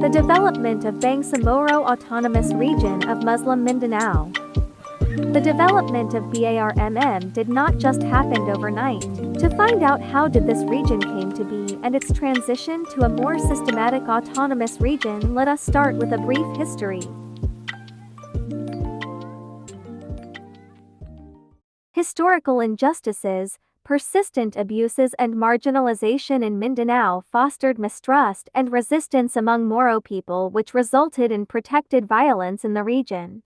The development of Bangsamoro Autonomous Region of Muslim Mindanao. The development of BARMM did not just happen overnight. To find out how did this region came to be and its transition to a more systematic autonomous region, let us start with a brief history. Historical injustices, persistent abuses and marginalization in Mindanao fostered mistrust and resistance among Moro people, which resulted in protected violence in the region.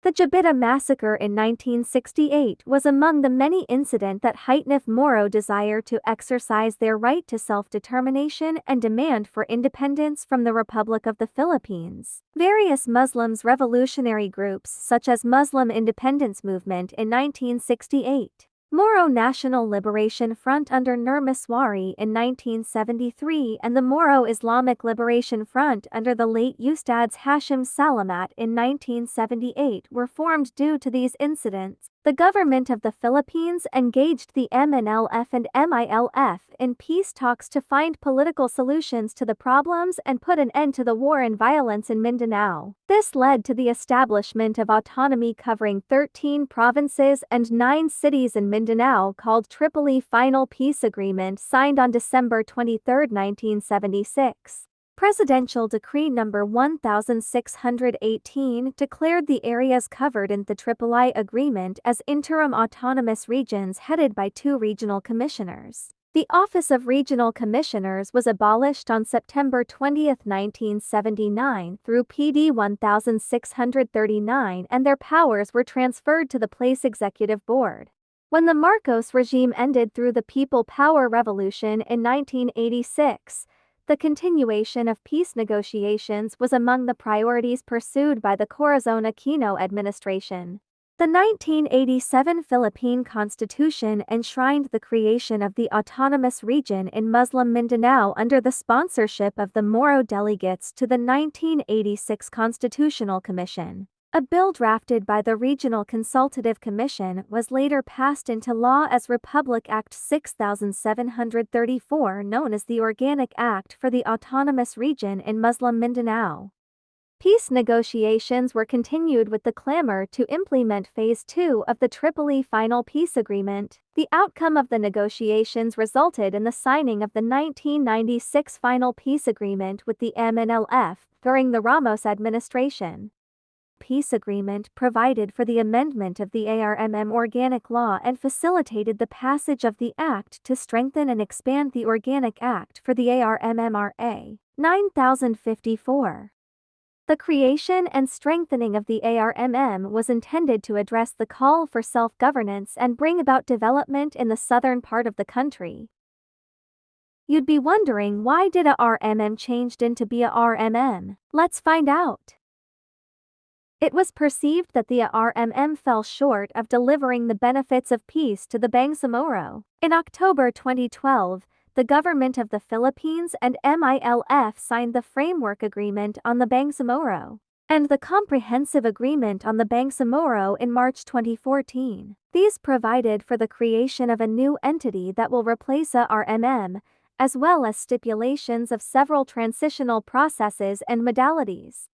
The Jabita massacre in 1968 was among the many incidents that heightened Moro desire to exercise their right to self-determination and demand for independence from the Republic of the Philippines. Various Muslims revolutionary groups such as Muslim Independence Movement in 1968, Moro National Liberation Front under Nur Miswari in 1973 and the Moro Islamic Liberation Front under the late Ustadz Hashim Salamat in 1978 were formed due to these incidents. The government of the Philippines engaged the MNLF and MILF in peace talks to find political solutions to the problems and put an end to the war and violence in Mindanao. This led to the establishment of autonomy covering 13 provinces and 9 cities in Mindanao called Tripoli Final Peace Agreement, signed on December 23, 1976. Presidential Decree No. 1618 declared the areas covered in the Tripoli Agreement as interim autonomous regions headed by 2 regional commissioners. The Office of Regional Commissioners was abolished on September 20, 1979 through PD 1639 and their powers were transferred to the Place Executive Board. When the Marcos regime ended through the People Power Revolution in 1986, the continuation of peace negotiations was among the priorities pursued by the Corazon Aquino administration. The 1987 Philippine Constitution enshrined the creation of the autonomous region in Muslim Mindanao under the sponsorship of the Moro delegates to the 1986 Constitutional Commission. A bill drafted by the Regional Consultative Commission was later passed into law as Republic Act 6734, known as the Organic Act for the Autonomous Region in Muslim Mindanao. Peace negotiations were continued with the clamor to implement Phase 2 of the Tripoli Final Peace Agreement. The outcome of the negotiations resulted in the signing of the 1996 Final Peace Agreement with the MNLF during the Ramos administration. Peace agreement provided for the amendment of the ARMM Organic Law and facilitated the passage of the Act to strengthen and expand the Organic Act for the ARMM-RA 9054. The creation and strengthening of the ARMM was intended to address the call for self-governance and bring about development in the southern part of the country. You'd be wondering, why did ARMM changed into BARMM? Let's find out. It was perceived that the ARMM fell short of delivering the benefits of peace to the Bangsamoro. In October 2012, the government of the Philippines and MILF signed the Framework Agreement on the Bangsamoro and the Comprehensive Agreement on the Bangsamoro in March 2014. These provided for the creation of a new entity that will replace ARMM, as well as stipulations of several transitional processes and modalities.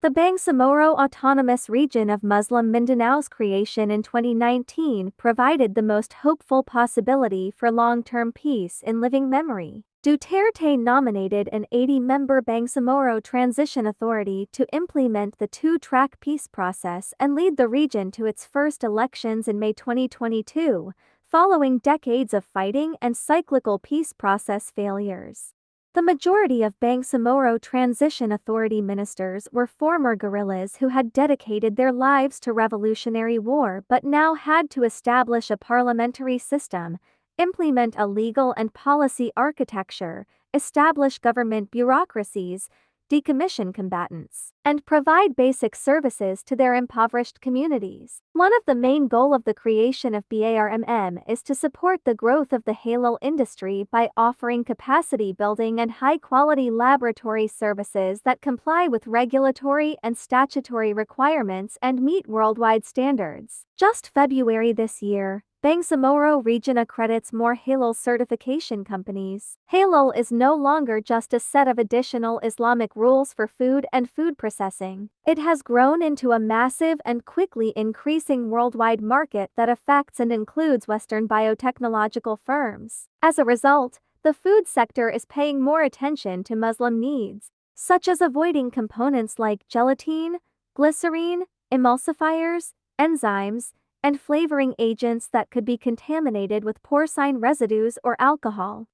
The Bangsamoro Autonomous Region of Muslim Mindanao's creation in 2019 provided the most hopeful possibility for long-term peace in living memory. Duterte nominated an 80-member Bangsamoro Transition Authority to implement the 2-track peace process and lead the region to its first elections in May 2022, following decades of fighting and cyclical peace process failures. The majority of Bangsamoro Transition Authority ministers were former guerrillas who had dedicated their lives to revolutionary war but now had to establish a parliamentary system, implement a legal and policy architecture, establish government bureaucracies, decommission combatants, and provide basic services to their impoverished communities. One of the main goals of the creation of BARMM is to support the growth of the halal industry by offering capacity building and high-quality laboratory services that comply with regulatory and statutory requirements and meet worldwide standards. Just February this year, Bangsamoro region accredits more halal certification companies. Halal is no longer just a set of additional Islamic rules for food and food processing. It has grown into a massive and quickly increasing worldwide market that affects and includes Western biotechnological firms. As a result, the food sector is paying more attention to Muslim needs, such as avoiding components like gelatin, glycerine, emulsifiers, enzymes, and flavoring agents that could be contaminated with porcine residues or alcohol.